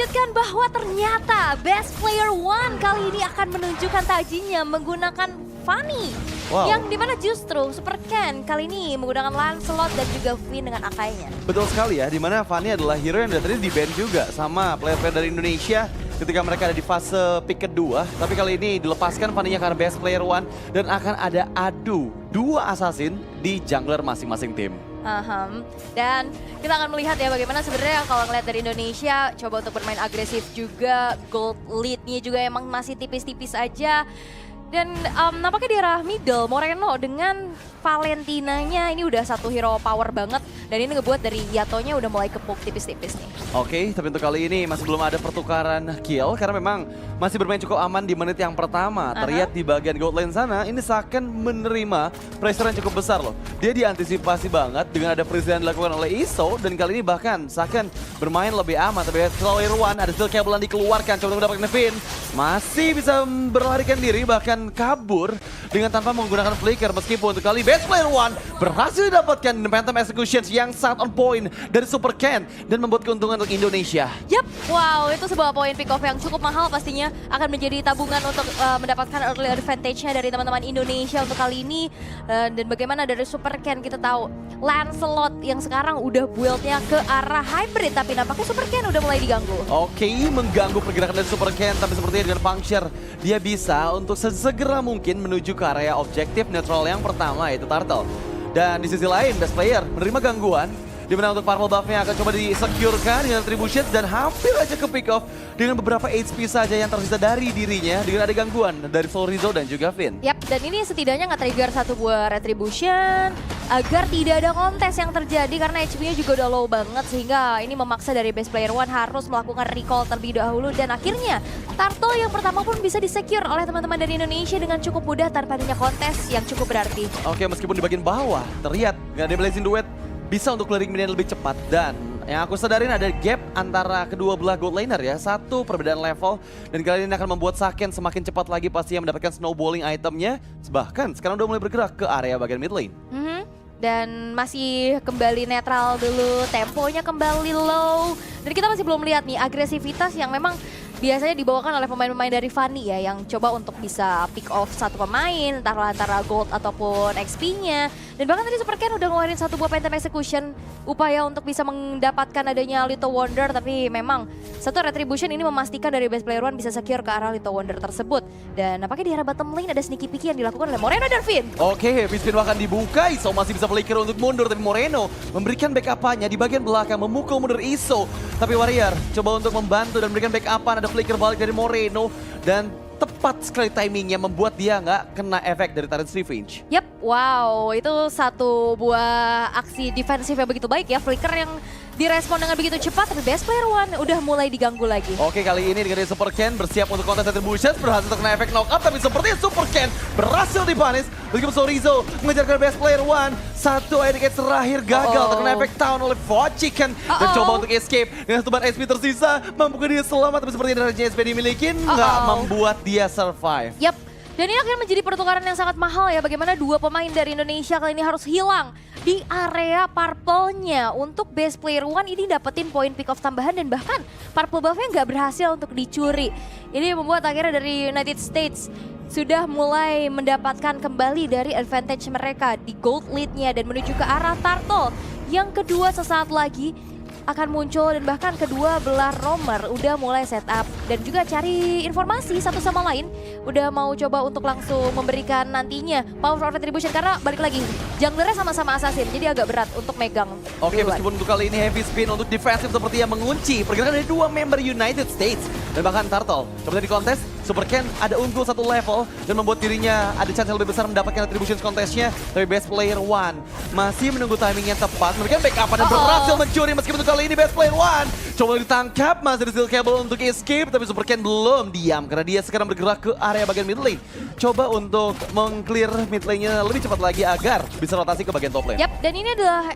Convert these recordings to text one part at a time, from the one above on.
mengejutkan bahwa ternyata Best Player One kali ini akan menunjukkan tajinya menggunakan Fanny. Wow. Yang dimana justru Super Ken kali ini menggunakan Lancelot dan juga Finn dengan Akainya. Betul sekali ya, dimana Fanny adalah hero yang dari tadi di-ban juga sama player-player dari Indonesia ketika mereka ada di fase pick kedua. Tapi kali ini dilepaskan Fanny-nya karena Best Player One dan akan ada adu dua assassin di jungler masing-masing tim. Dan kita akan melihat ya bagaimana sebenarnya kalau ngeliat dari Indonesia coba untuk bermain agresif juga, gold lead-nya juga emang masih tipis-tipis aja. Dan nampaknya di arah middle, Moreno dengan Valentinanya ini udah satu hero power banget. Dan ini ngebuat dari Yatonya udah mulai kepuk tipis-tipis nih. Oke, tapi untuk kali ini masih belum ada pertukaran kill karena memang masih bermain cukup aman di menit yang pertama. Terlihat di bagian gold lane sana, ini Saken menerima pressure yang cukup besar loh. Dia diantisipasi banget dengan ada freeze yang dilakukan oleh Iso dan kali ini bahkan Saken bermain lebih aman. Tapi Player One ada still cable yang dikeluarkan, coba untuk mendapatkan Finn. Masih bisa berlarikan diri bahkan kabur dengan tanpa menggunakan flicker meskipun untuk kali Best Player One berhasil didapatkan Phantom Executions yang sangat on point dari Super Ken dan membuat keuntungan untuk Indonesia. Yap, wow itu sebuah poin pick off yang cukup mahal pastinya akan menjadi tabungan untuk mendapatkan early advantage-nya dari teman-teman Indonesia untuk kali ini. Dan bagaimana dari Super Ken kita tahu Lancelot yang sekarang udah build-nya ke arah hybrid tapi nampaknya Super Ken udah mulai diganggu. Oke, mengganggu pergerakan dari Super Ken tapi sepertinya dengan puncture dia bisa untuk sesegera mungkin menuju ke area objektif neutral yang pertama yaitu Turtle. Dan di sisi lain, Best Player menerima gangguan di mana untuk purple buff-nya akan coba disecurekan dengan Retribution dan hampir aja ke pick off dengan beberapa HP saja yang tersisa dari dirinya dengan ada gangguan dari Florizo dan juga Finn. Yap, dan ini setidaknya nge-trigger satu buah Retribution agar tidak ada kontes yang terjadi karena HP-nya juga udah low banget sehingga ini memaksa dari Best Player One harus melakukan recall terlebih dahulu dan akhirnya Turtle yang pertama pun bisa disecure oleh teman-teman dari Indonesia dengan cukup mudah tanpa adanya kontes yang cukup berarti. Oke, meskipun di bagian bawah terlihat nggak ada Blazing Duet bisa untuk clearing minion lebih cepat dan yang aku sadarin ada gap antara kedua belah gold laner ya, satu perbedaan level dan kali ini akan membuat Saken semakin cepat lagi pastinya mendapatkan snowballing itemnya, bahkan sekarang udah mulai bergerak ke area bagian mid lane. Dan masih kembali netral dulu, temponya kembali low dan kita masih belum lihat nih agresivitas yang memang biasanya dibawakan oleh pemain-pemain dari Fanny ya yang coba untuk bisa pick off satu pemain antara gold ataupun XP-nya. Dan bahkan tadi Super Ken udah ngeluarin satu buah Phantom Execution upaya untuk bisa mendapatkan adanya Little Wonder tapi memang satu Retribution ini memastikan dari Best Player One bisa secure ke arah Little Wonder tersebut. Dan nampaknya di arah bottom lane ada sneaky picky yang dilakukan oleh Moreno dan Finn. Oke, Heavy Spin akan dibuka, Iso masih bisa flicker untuk mundur tapi Moreno memberikan backup-nya di bagian belakang memukul mundur Iso. Tapi Warrior coba untuk membantu dan memberikan backup-an, ada flicker balik dari Moreno dan tepat sekali timingnya membuat dia nggak kena efek dari Tyrant's Revenge. Yap, wow itu satu buah aksi defensif yang begitu baik ya. Flicker yang direspon dengan begitu cepat tapi Best Player One udah mulai diganggu lagi. Oke, kali ini dengan Super Ken bersiap untuk kontes Retribution berhasil terkena efek knock up tapi sepertinya Super Ken berhasil dipanis. Meskipun Florizo mengejarkan Best Player One, satu Aircade terakhir gagal terkena efek town oleh Chicken dan coba untuk escape dengan satu ban SP tersisa membuka dia selamat tapi seperti energi SP dimiliki nggak membuat dia survive. Yap, dan ini akan menjadi pertukaran yang sangat mahal ya bagaimana dua pemain dari Indonesia kali ini harus hilang di area purple-nya. Untuk Best Player One ini dapetin poin pick off tambahan dan bahkan purple buff-nya nggak berhasil untuk dicuri. Ini membuat akhirnya dari United States sudah mulai mendapatkan kembali dari advantage mereka di gold lead-nya dan menuju ke arah Turtle. Yang kedua sesaat lagi akan muncul dan bahkan kedua belah roamer udah mulai setup dan juga cari informasi satu sama lain. Udah mau coba untuk langsung memberikan nantinya power of retribution karena balik lagi junglernya sama-sama assassin jadi agak berat untuk megang. Oke, meskipun untuk kali ini Heavy Spin untuk defensif seperti yang mengunci pergerakan dari dua member United States dan bahkan Turtle. Seperti di kontes Super Ken ada unggul satu level dan membuat dirinya ada chance yang lebih besar mendapatkan retribution contestnya. Tapi Best Player One masih menunggu timing yang tepat, memberikan backup dan berhasil mencuri meskipun untuk kali ini Best Player One coba ditangkap, masih ada steel cable untuk escape tapi Super Ken belum diam karena dia sekarang bergerak ke area bagian mid lane. Coba untuk meng-clear mid lane-nya lebih cepat lagi agar bisa rotasi ke bagian top lane. Yap, dan ini adalah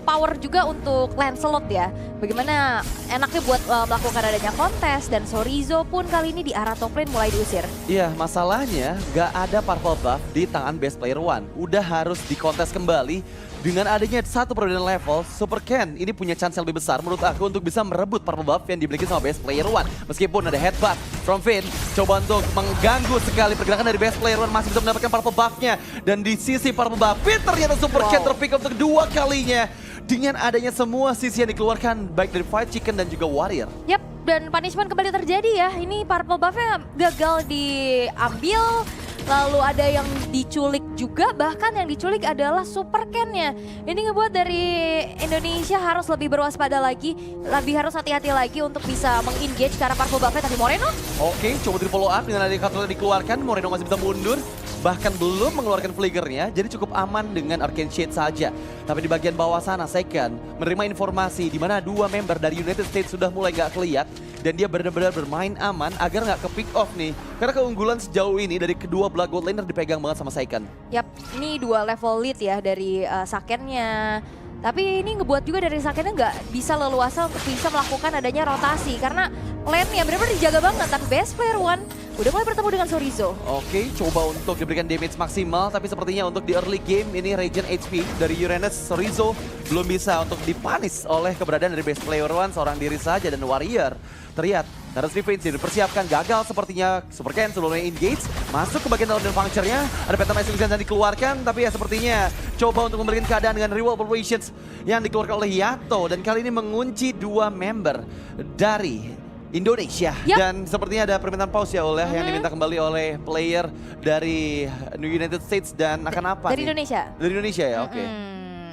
power juga untuk Lancelot ya. Bagaimana enaknya buat melakukan adanya kontes dan Florizo pun kali ini di arah top lane mulai diusir. Iya, masalahnya gak ada purple buff di tangan Best Player One. Udah harus dikontes kembali Dengan adanya satu perbedaan level, Super Ken ini punya chance yang lebih besar menurut aku untuk bisa merebut purple buff yang dimiliki sama Best Player One. Meskipun ada headbutt from Finn, coba untuk mengganggu sekali pergerakan dari Best Player One, masih bisa mendapatkan purple buff-nya. Dan di sisi purple buff, Finn ternyata Super Ken terpick up untuk 2 kalinya. Dengan adanya semua sisi yang dikeluarkan, baik dari Fight Chicken dan juga Warrior. Yap, dan punishment kembali terjadi ya. Ini purple buff-nya gagal diambil. Lalu ada yang diculik juga, bahkan yang diculik adalah Super Ken-nya. Ini ngebuat dari Indonesia harus lebih berwaspada lagi, lebih harus hati-hati lagi untuk bisa meng-engage karena purple buff-nya. Tapi Moreno? Oke, coba di follow up dengan adanya kartu yang dikeluarkan, Moreno masih bisa mundur. Bahkan belum mengeluarkan flickernya, jadi cukup aman dengan Arcane Shade saja. Tapi di bagian bawah sana, Second menerima informasi di mana 2 member dari United States sudah mulai nggak kelihatan. Dan dia benar-benar bermain aman agar nggak ke pick off nih. Karena keunggulan sejauh ini dari kedua belah gold laner dipegang banget sama Second. Yap, ini 2 level lead ya dari Saken-nya. Tapi ini ngebuat juga dari Saken-nya nggak bisa leluasa untuk bisa melakukan adanya rotasi. Karena lane-nya benar-benar dijaga banget. Tapi Best Player One udah mulai bertemu dengan Sorizo. Oke, coba untuk diberikan damage maksimal. Tapi sepertinya untuk di early game ini regen HP dari Uranus Sorizo belum bisa untuk dipanis oleh keberadaan dari Best Player One. Seorang diri saja dan Warrior. Terlihat, Darius Revenge dipersiapkan gagal sepertinya. Super Ken sebelumnya engage, masuk ke bagian dalam dan puncture-nya. Ada Phantom Essence yang dikeluarkan, tapi ya sepertinya coba untuk memberikan keadaan dengan Reward Operations yang dikeluarkan oleh Yato. Dan kali ini mengunci 2 member dari Indonesia. Yep. Dan sepertinya ada permintaan pause ya oleh yang diminta kembali oleh player dari United States dan akan apa Dari nih? Indonesia. Dari Indonesia ya, oke.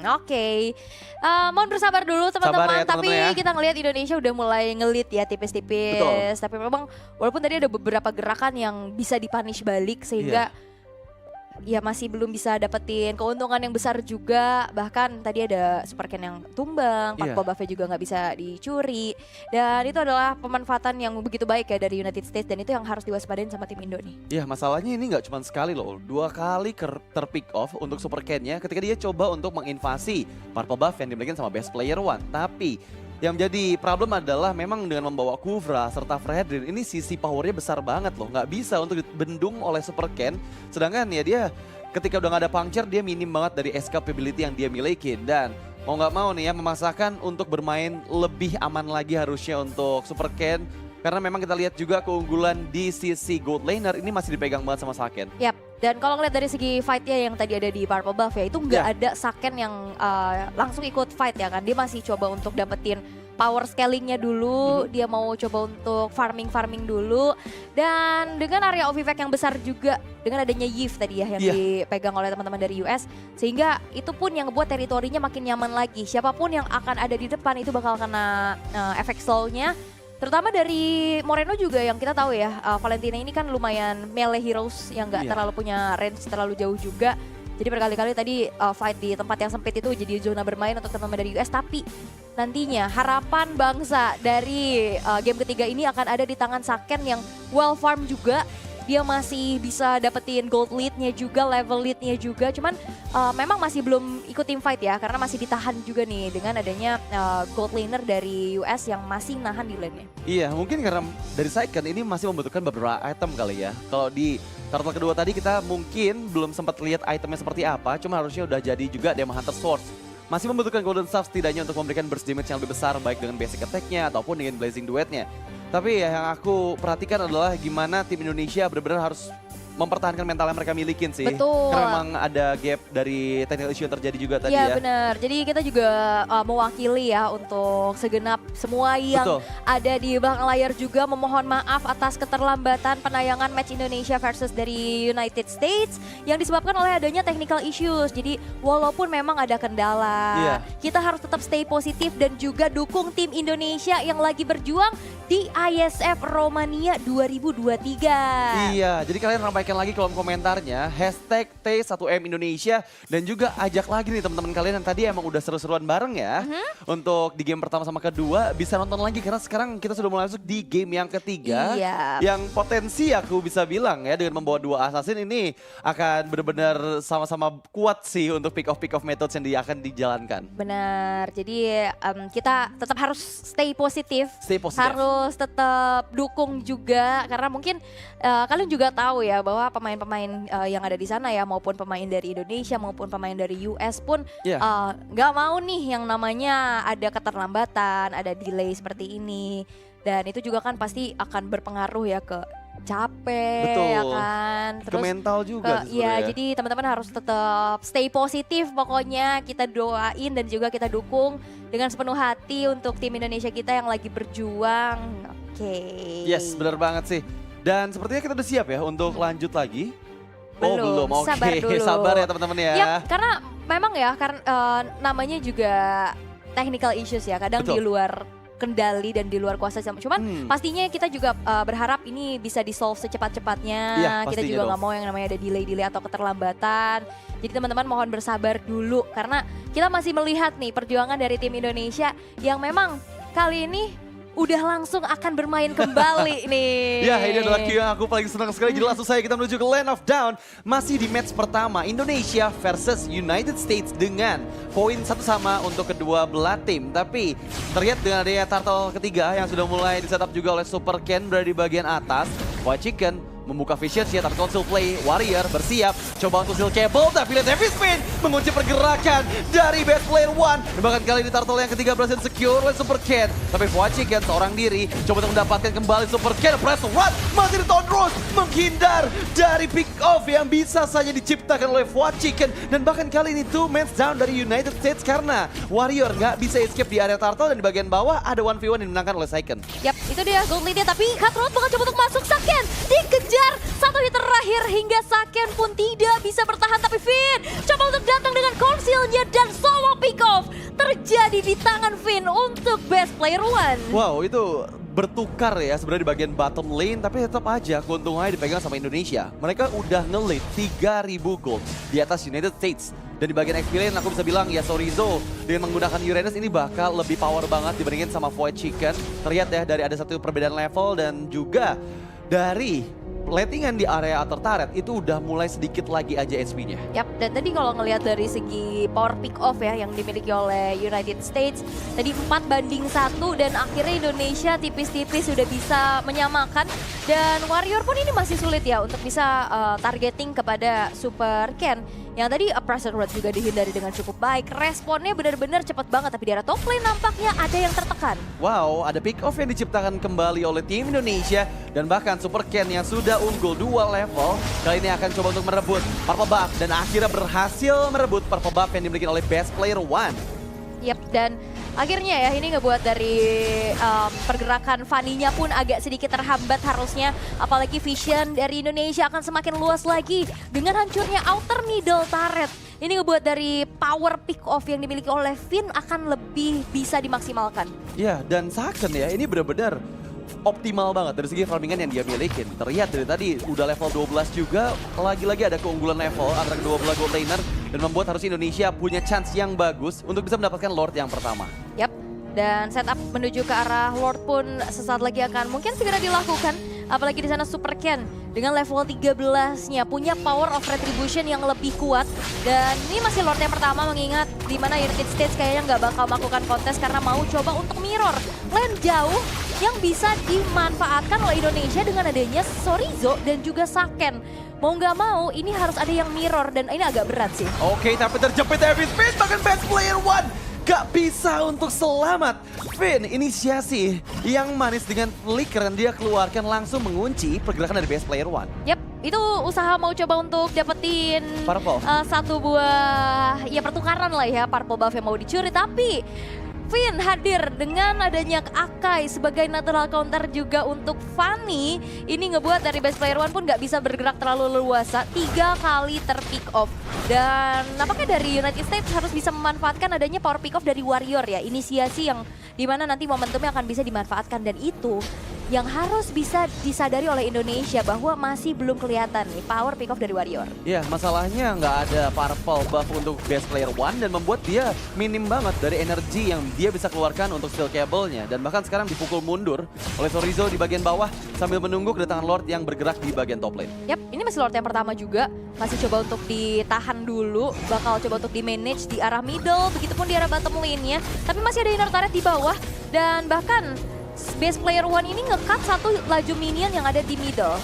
Oke, mohon bersabar dulu teman-teman. ya, Tapi teman-teman ya. kita ngelihat Indonesia udah mulai ngelit ya tipis-tipis. Tapi memang walaupun tadi ada beberapa gerakan yang bisa dipunish balik sehingga ya masih belum bisa dapetin keuntungan yang besar juga. Bahkan tadi ada Super Ken yang tumbang, purple buff-nya juga nggak bisa dicuri. Dan itu adalah pemanfaatan yang begitu baik ya dari United States, dan itu yang harus diwaspadain sama tim Indo nih. Ya masalahnya ini nggak cuma sekali loh, 2 kali terpick off untuk Super Ken-nya ketika dia coba untuk menginvasi purple buff yang dimiliki sama Best Player One. Tapi yang menjadi problem adalah memang dengan membawa Kuvra serta Fredrin ini sisi powernya besar banget loh. Nggak bisa untuk dibendung oleh Super Ken. Sedangkan ya dia ketika udah nggak ada puncture dia minim banget dari escapability yang dia miliki. Dan mau nggak mau nih ya memaksakan untuk bermain lebih aman lagi harusnya untuk Super Ken. Karena memang kita lihat juga keunggulan di sisi gold laner ini masih dipegang banget sama Saken. Yap, dan kalau ngeliat dari segi fight-nya yang tadi ada di purple buff ya, itu nggak ada Saken yang langsung ikut fight ya kan. Dia masih coba untuk dapetin power scalingnya dulu, dia mau coba untuk farming dulu. Dan dengan area of effect yang besar juga, dengan adanya Yves tadi ya yang dipegang oleh teman-teman dari US. Sehingga itu pun yang ngebuat teritorinya makin nyaman lagi. Siapapun yang akan ada di depan itu bakal kena efek slow-nya. Terutama dari Moreno juga yang kita tahu ya, Valentina ini kan lumayan melee heroes yang nggak terlalu punya range terlalu jauh juga. Jadi berkali-kali tadi fight di tempat yang sempit itu jadi zona bermain untuk teman-teman dari US. Tapi nantinya harapan bangsa dari game ketiga ini akan ada di tangan Saken yang well farm juga. Dia masih bisa dapetin gold lead-nya juga, level lead-nya juga. Cuman memang masih belum ikut team fight ya, karena masih ditahan juga nih dengan adanya gold laner dari US yang masih nahan di lane-nya. Iya, mungkin karena dari Saken ini masih membutuhkan beberapa item kali ya. Kalau di turtle kedua tadi kita mungkin belum sempat lihat itemnya seperti apa, cuma harusnya udah jadi juga Demon Hunter Swords. Masih membutuhkan Golden Staff setidaknya untuk memberikan burst damage yang lebih besar, baik dengan basic attack-nya ataupun dengan Blazing Duet-nya. Tapi ya yang aku perhatikan adalah gimana tim Indonesia benar-benar harus mempertahankan mental yang mereka milikin sih. Betul. Karena memang ada gap dari technical issue yang terjadi juga tadi ya. Iya benar, jadi kita juga mewakili ya untuk segenap semua yang ada di belakang layar juga memohon maaf atas keterlambatan penayangan match Indonesia versus dari United States yang disebabkan oleh adanya technical issues. Jadi walaupun memang ada kendala, kita harus tetap stay positif dan juga dukung tim Indonesia yang lagi berjuang di ISF Romania 2023. Iya, jadi kalian rampaikan lagi kolom komentarnya hashtag T1M Indonesia dan juga ajak lagi nih teman-teman kalian yang tadi emang udah seru-seruan bareng ya. Untuk di game pertama sama kedua bisa nonton lagi karena sekarang kita sudah mulai masuk di game yang ketiga. Yang potensi aku bisa bilang ya dengan membawa 2 assassin ini akan benar-benar sama-sama kuat sih untuk pick off methods yang akan dijalankan. Benar, jadi kita tetap harus stay positif. Stay positif. Harus tetap dukung juga karena mungkin kalian juga tahu ya bahwa bahwa pemain-pemain yang ada di sana ya, maupun pemain dari Indonesia maupun pemain dari US pun Iya. nggak mau nih yang namanya ada keterlambatan, ada delay seperti ini. Dan itu juga kan pasti akan berpengaruh ya ke capek, Betul. ya kan. Ke mental juga sih Iya, sebenarnya. jadi teman-teman harus tetap stay positif pokoknya. Kita doain dan juga kita dukung dengan sepenuh hati untuk tim Indonesia kita yang lagi berjuang. Oke. Yes, benar banget sih. Dan sepertinya kita udah siap ya untuk lanjut lagi. Oh Belum, belum, oke. sabar dulu. Sabar ya teman-teman ya. Ya, karena memang ya, karena namanya juga technical issues ya. Kadang Betul. di luar kendali dan di luar kuasa. Cuman pastinya kita juga berharap ini bisa di-solve secepat-cepatnya. Iya, Kita pastinya juga dong. nggak mau yang namanya ada delay-delay atau keterlambatan. Jadi teman-teman mohon bersabar dulu karena kita masih melihat nih perjuangan dari tim Indonesia yang memang kali ini udah langsung akan bermain kembali nih. Ya, ini adalah cue yang aku paling senang sekali. Jadi langsung saja kita menuju ke Land of Down. Masih di match pertama, Indonesia versus United States dengan poin satu sama untuk kedua belah tim. Tapi terlihat dengan adanya turtle ketiga yang sudah mulai di-setup juga oleh Super Ken berada di bagian atas. White Chicken membuka Vicious ya, console play, Warrior bersiap. Coba untuk seal cable, tapi lihat Heavy Spin mengunci pergerakan dari best player one. Dan bahkan kali ini turtle yang ketiga berhasil secure oleh Super Ken. Tapi White Chicken seorang diri coba untuk mendapatkan kembali Super Ken. Press one, masih diton terus menghindar dari pick off yang bisa saja diciptakan oleh White Chicken. Dan bahkan kali ini 2 match down dari United States karena Warrior nggak bisa escape di area turtle dan di bagian bawah ada 1v1 yang dimenangkan oleh Saiken. Yap, itu dia gold lead-nya, tapi Cutthroat bakal coba untuk masuk. Saken dikejar, satu hit terakhir hingga Saken pun tidak bisa bertahan. Tapi Finn coba untuk datang dengan conceal-nya dan solo pick off terjadi di tangan Finn untuk best player one. Wow, itu bertukar ya sebenarnya di bagian bottom lane, tapi tetap aja keuntungannya dipegang sama Indonesia. Mereka udah nge-lead 3.000 gold di atas United States. Dan di bagian XP lane aku bisa bilang ya Sorizo dengan menggunakan Uranus ini bakal lebih power banget dibandingin sama Void Chicken. Terlihat ya dari ada satu perbedaan level dan juga dari platingan di area outer turret itu udah mulai sedikit lagi aja HP-nya. Yap, dan tadi kalau ngelihat dari segi power pick off ya yang dimiliki oleh United States, tadi 4-1 dan akhirnya Indonesia tipis-tipis sudah bisa menyamakan. Dan Warrior pun ini masih sulit ya untuk bisa targeting kepada Super Ken. Yang tadi pressure rate juga dihindari dengan cukup baik. Responnya benar-benar cepat banget, tapi di area top lane nampaknya ada yang tertekan. Wow, ada pick off yang diciptakan kembali oleh tim Indonesia dan bahkan Super Ken yang sudah unggul 2 level kali ini akan coba untuk merebut purple buff dan akhirnya berhasil merebut purple buff yang dimiliki oleh best player one. Yap, dan akhirnya ya ini ngebuat dari pergerakan Fanny-nya pun agak sedikit terhambat harusnya. Apalagi vision dari Indonesia akan semakin luas lagi dengan hancurnya outer middle turret. Ini ngebuat dari power pick off yang dimiliki oleh Finn akan lebih bisa dimaksimalkan. Ya, dan Saken ya ini benar-benar optimal banget dari segi farmingan yang dia milikin. Terlihat dari tadi udah level 12 juga, lagi-lagi ada keunggulan level antara kedua belah gold laner dan membuat harus Indonesia punya chance yang bagus untuk bisa mendapatkan Lord yang pertama. Yap, dan setup menuju ke arah Lord pun sesaat lagi akan mungkin segera dilakukan. Apalagi di sana Super Ken dengan level 13-nya punya power of retribution yang lebih kuat. Dan ini masih Lord yang pertama mengingat di mana United States kayaknya nggak bakal melakukan kontes karena mau coba untuk mirror lane jauh yang bisa dimanfaatkan oleh Indonesia dengan adanya Sorizo dan juga Saken. Mau nggak mau ini harus ada yang mirror dan ini agak berat sih. Oke, tapi terjepit Heavy Spin bahkan best player one gak bisa untuk selamat. Finn inisiasi yang manis dengan flicker yang dia keluarkan langsung mengunci pergerakan dari best player one. Yap, itu usaha mau coba untuk dapetin Purple. satu buah ya pertukaran lah ya, purple buff yang mau dicuri, tapi Finn hadir dengan adanya Akai sebagai natural counter juga untuk Fanny. Ini ngebuat dari best player one pun nggak bisa bergerak terlalu leluasa, 3 kali terpick off. Dan nampaknya dari United States harus bisa memanfaatkan adanya power pick off dari Warrior ya. Inisiasi yang dimana nanti momentumnya akan bisa dimanfaatkan dan itu yang harus bisa disadari oleh Indonesia bahwa masih belum kelihatan nih power pick off dari Warrior. Ya, masalahnya nggak ada purple buff untuk best player one dan membuat dia minim banget dari energi yang dia bisa keluarkan untuk steel cable-nya. Dan bahkan sekarang dipukul mundur oleh Sorizo di bagian bawah sambil menunggu kedatangan Lord yang bergerak di bagian top lane. Yap, ini masih Lord yang pertama juga. Masih coba untuk ditahan dulu, bakal coba untuk di-manage di arah middle, begitupun di arah bottom lane-nya. Tapi masih ada inner turret di bawah dan bahkan base player one ini nge-cut satu laju minion yang ada di middle.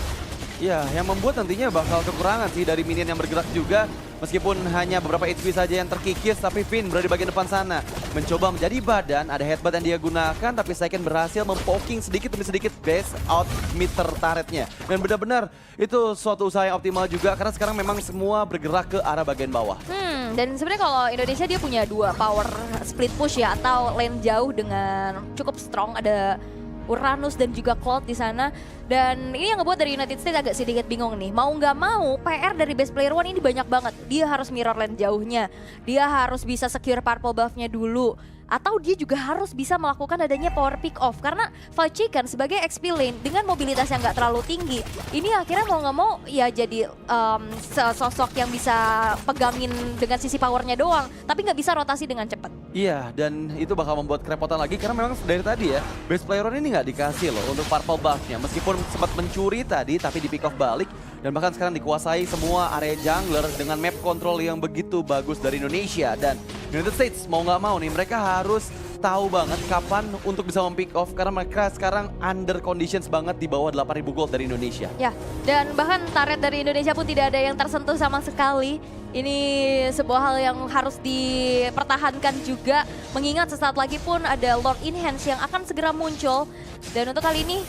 Ya, yang membuat nantinya bakal kekurangan sih dari minion yang bergerak juga. Meskipun hanya beberapa HP saja yang terkikis, tapi Finn berada di bagian depan sana. Mencoba menjadi badan, ada headbutt yang dia gunakan, tapi Saiken berhasil mempoking sedikit demi sedikit base out meter turretnya. Dan benar-benar itu suatu usaha yang optimal juga, karena sekarang memang semua bergerak ke arah bagian bawah. Dan sebenarnya kalau Indonesia dia punya dua power split push ya, atau lane jauh dengan cukup strong, ada Uranus dan juga Cloud di sana. Dan ini yang ngebuat dari United States agak sedikit bingung nih. Mau nggak mau PR dari best player one ini banyak banget. Dia harus mirror lane jauhnya. Dia harus bisa secure purple buff-nya dulu. Atau dia juga harus bisa melakukan adanya power pick off. Karena Valchikan sebagai XP lane dengan mobilitas yang nggak terlalu tinggi. Ini akhirnya mau nggak mau ya jadi sosok yang bisa pegangin dengan sisi powernya doang. Tapi nggak bisa rotasi dengan cepat. Iya, dan itu bakal membuat kerepotan lagi karena memang dari tadi ya, base player one ini nggak dikasih loh untuk purple buff-nya. Meskipun sempat mencuri tadi, tapi di pick off balik. Dan bahkan sekarang dikuasai semua area jungler dengan map control yang begitu bagus dari Indonesia. Dan United States mau nggak mau nih, mereka harus tahu banget kapan untuk bisa mempick off. Karena mereka sekarang under conditions banget di bawah 8.000 gold dari Indonesia. Ya, dan bahkan turret dari Indonesia pun tidak ada yang tersentuh sama sekali. Ini sebuah hal yang harus dipertahankan juga. Mengingat sesaat lagi pun ada Lord Enhance yang akan segera muncul. Dan untuk kali ini,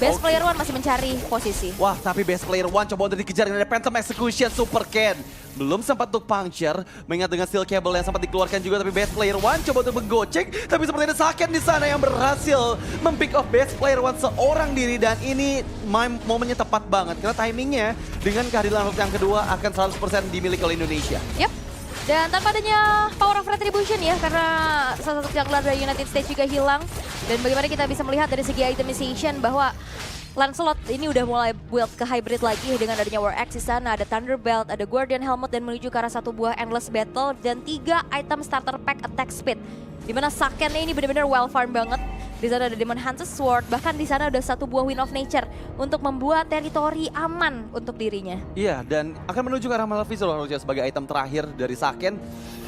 best player one masih mencari posisi. Wah, tapi best player one coba untuk dikejar dengan Phantom Execution Super Ken. Belum sempat untuk puncture, mengingat dengan steel cable yang sempat dikeluarkan juga, tapi best player one coba untuk menggocek. Tapi seperti ada Saken di sana yang berhasil mempick off best player one seorang diri. Dan ini momennya tepat banget, karena timingnya dengan kehadiran round yang kedua akan 100% dimiliki oleh Indonesia. Yap. Dan tanpa adanya Power of Retribution ya, karena salah satu jungler dari United States juga hilang. Dan bagaimana kita bisa melihat dari segi itemization bahwa Lancelot ini udah mulai build ke hybrid lagi dengan adanya War Axe di sana, ada Thunderbelt, ada Guardian Helmet dan menuju ke arah satu buah Endless Battle dan 3 item starter pack attack speed. Dimana Sakennya ini benar-benar well farm banget. Di sana ada Demon Hunter's Sword, bahkan di sana ada satu buah Wind of Nature untuk membuat teritori aman untuk dirinya. Iya, dan akan menuju ke arah Maleficent harusnya sebagai item terakhir dari Saken.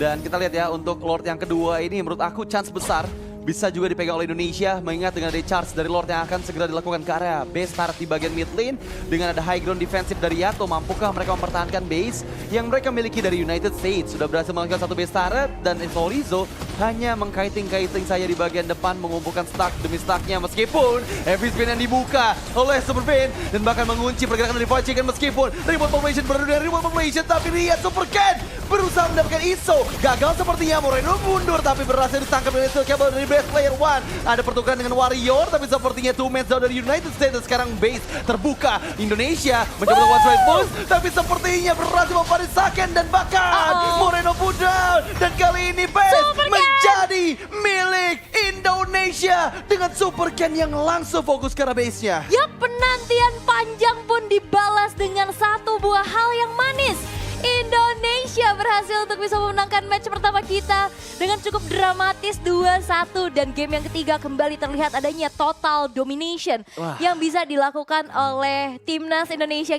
Dan kita lihat ya, untuk Lord yang kedua ini menurut aku chance besar bisa juga dipegang oleh Indonesia, mengingat dengan recharge dari Lord yang akan segera dilakukan ke area base start di bagian mid lane. Dengan ada high ground defensive dari Yato, mampukah mereka mempertahankan base yang mereka miliki dari United States? Sudah berhasil melakukan satu base turret dan Evolizo hanya mengkaiting-kaiting saya di bagian depan, mengumpulkan stack demi stacknya. Meskipun heavy spin yang dibuka oleh Super Pain dan bahkan mengunci pergerakan dari Valchikan, meskipun remote population berada dari remote population, tapi lihat Super Ken berusaha mendapatkan ISO. Gagal sepertinya, Moreno mundur tapi berhasil ditangkap dari steel cable dari best player one. Ada pertukaran dengan Warrior, tapi sepertinya two man down dari United States. Dan sekarang base terbuka. Indonesia mencoba one straight push, tapi sepertinya berhasil memparis Saken dan bahkan Moreno pun down. Dan kali ini base menjadi milik Indonesia dengan Super Ken yang langsung fokus ke arah base-nya. Ya, penantian panjang pun dibalas dengan satu buah hal yang manis. Indonesia berhasil untuk bisa memenangkan match pertama kita dengan cukup dramatis 2-1. Dan game yang ketiga kembali terlihat adanya total domination yang bisa dilakukan oleh timnas Indonesia.